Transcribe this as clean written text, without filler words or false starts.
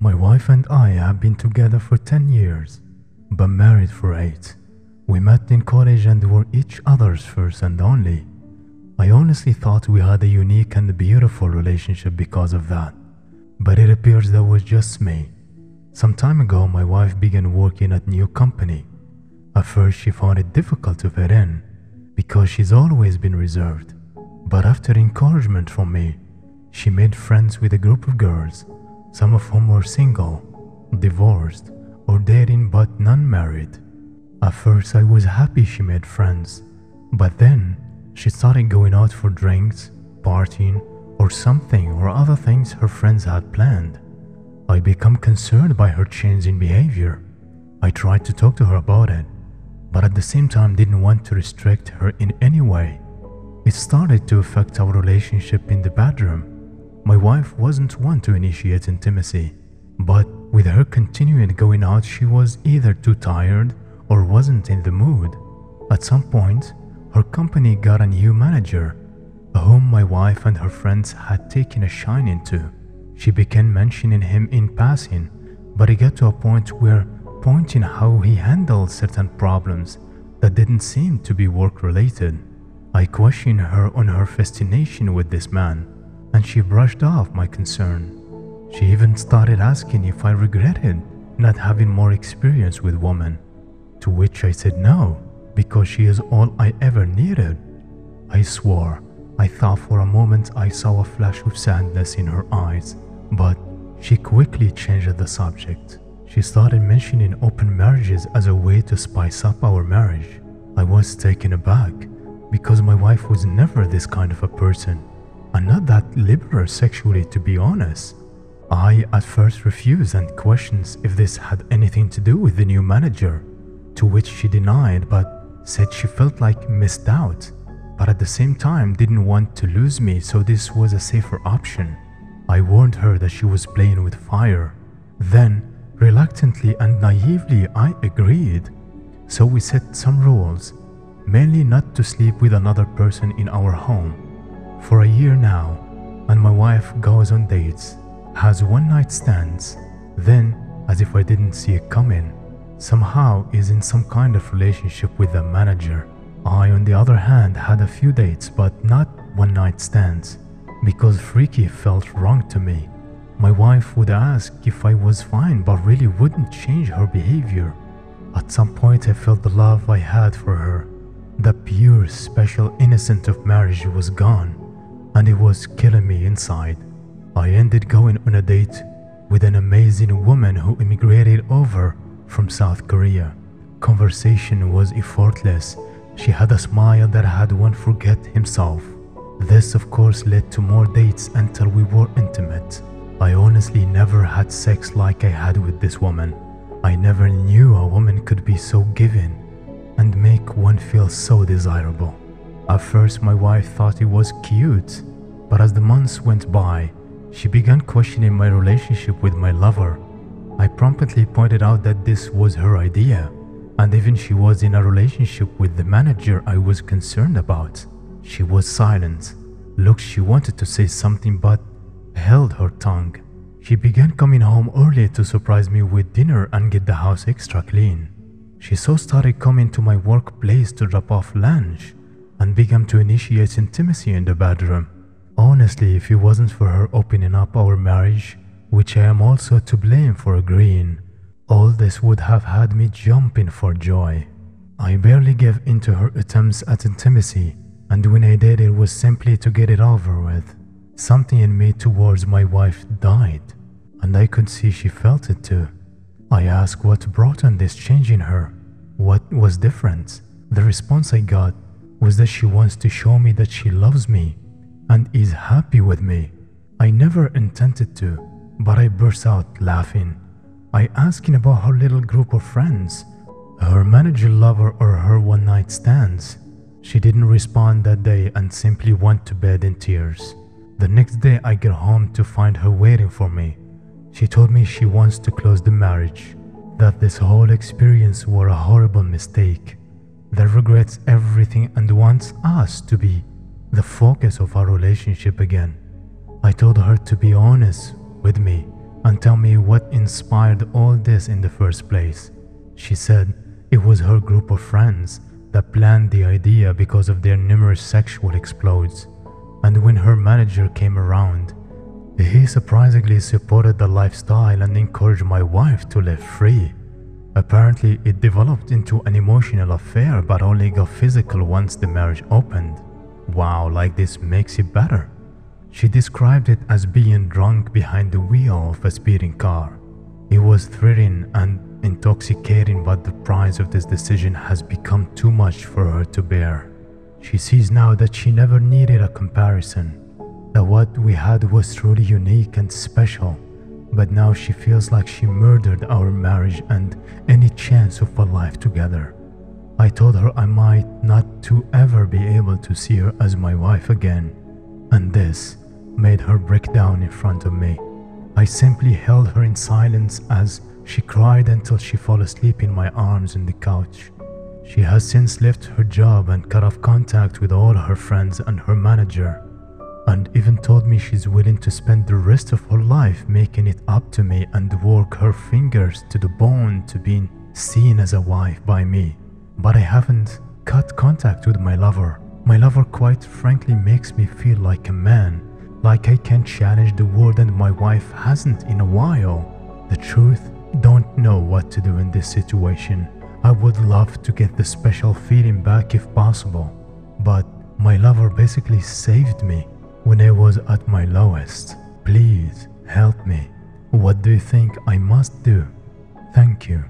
My wife and I have been together for 10 years, but married for 8. We met in college and were each other's first and only. I honestly thought we had a unique and beautiful relationship because of that, but it appears that was just me. Some time ago, my wife began working at a new company. At first, she found it difficult to fit in because she's always been reserved. But after encouragement from me, she made friends with a group of girls, some of whom were single, divorced, or dating but none married. At first, I was happy she made friends, but then she started going out for drinks, partying, or something or other things her friends had planned. I became concerned by her change in behavior. I tried to talk to her about it, but at the same time didn't want to restrict her in any way. It started to affect our relationship in the bedroom. My wife wasn't one to initiate intimacy, but with her continuing going out, she was either too tired or wasn't in the mood. At some point, her company got a new manager, whom my wife and her friends had taken a shine to. She began mentioning him in passing, but it got to a point where pointing how he handled certain problems that didn't seem to be work-related. I questioned her on her fascination with this man, and she brushed off my concern. She even started asking if I regretted not having more experience with women, to which I said no, because she is all I ever needed. I swore. I thought for a moment I saw a flash of sadness in her eyes, but she quickly changed the subject. She started mentioning open marriages as a way to spice up our marriage. I was taken aback because my wife was never this kind of a person, and not that liberal sexually, to be honest. I at first refused and questioned if this had anything to do with the new manager, to which she denied but said she felt like missed out, but at the same time didn't want to lose me, so this was a safer option. I warned her that she was playing with fire. Then, reluctantly and naively, I agreed. So we set some rules, mainly not to sleep with another person in our home. For a year now, and my wife goes on dates, has one-night stands, then, as if I didn't see it coming, somehow is in some kind of relationship with the manager. I, on the other hand, had a few dates but not one-night stands, because freaky felt wrong to me. My wife would ask if I was fine but really wouldn't change her behavior. At some point I felt the love I had for her, the pure, special innocence of marriage was gone, and it was killing me inside. I ended going on a date with an amazing woman who immigrated over from South Korea. Conversation was effortless. She had a smile that had one forget himself. This of course led to more dates until we were intimate. I honestly never had sex like I had with this woman. I never knew a woman could be so giving and make one feel so desirable. At first my wife thought it was cute, but as the months went by, she began questioning my relationship with my lover. I promptly pointed out that this was her idea, and even she was in a relationship with the manager I was concerned about. She was silent. Looked she wanted to say something but held her tongue. She began coming home early to surprise me with dinner and get the house extra clean. She so started coming to my workplace to drop off lunch and began to initiate intimacy in the bedroom. Honestly, if it wasn't for her opening up our marriage, which I am also to blame for agreeing, all this would have had me jumping for joy. I barely gave in to her attempts at intimacy, and when I did, it was simply to get it over with. Something in me towards my wife died, and I could see she felt it too. I asked what brought on this change in her. What was different? The response I got was that she wants to show me that she loves me and is happy with me. I never intended to, but I burst out laughing. I asked about her little group of friends, her manager lover or her one-night stands. She didn't respond that day and simply went to bed in tears. The next day I get home to find her waiting for me. She told me she wants to close the marriage, that this whole experience was a horrible mistake, that regrets everything and wants us to be the focus of our relationship again. I told her to be honest with me and tell me what inspired all this in the first place. She said it was her group of friends that planned the idea because of their numerous sexual explodes, and when her manager came around, he surprisingly supported the lifestyle and encouraged my wife to live free. Apparently, it developed into an emotional affair but only got physical once the marriage opened. Wow, like this makes it better. She described it as being drunk behind the wheel of a speeding car. It was thrilling and intoxicating, but the price of this decision has become too much for her to bear. She sees now that she never needed a comparison, that what we had was truly unique and special, but now she feels like she murdered our marriage and any chance of a life together. I told her I might not to ever be able to see her as my wife again, and this made her break down in front of me. I simply held her in silence as she cried until she fell asleep in my arms on the couch. She has since left her job and cut off contact with all her friends and her manager, and even told me she's willing to spend the rest of her life making it up to me and work her fingers to the bone to being seen as a wife by me. But I haven't cut contact with my lover. My lover quite frankly makes me feel like a man, like I can challenge the world, and my wife hasn't in a while. The truth, don't know what to do in this situation. I would love to get the special feeling back if possible, but my lover basically saved me when I was at my lowest. Please help me. What do you think I must do? Thank you.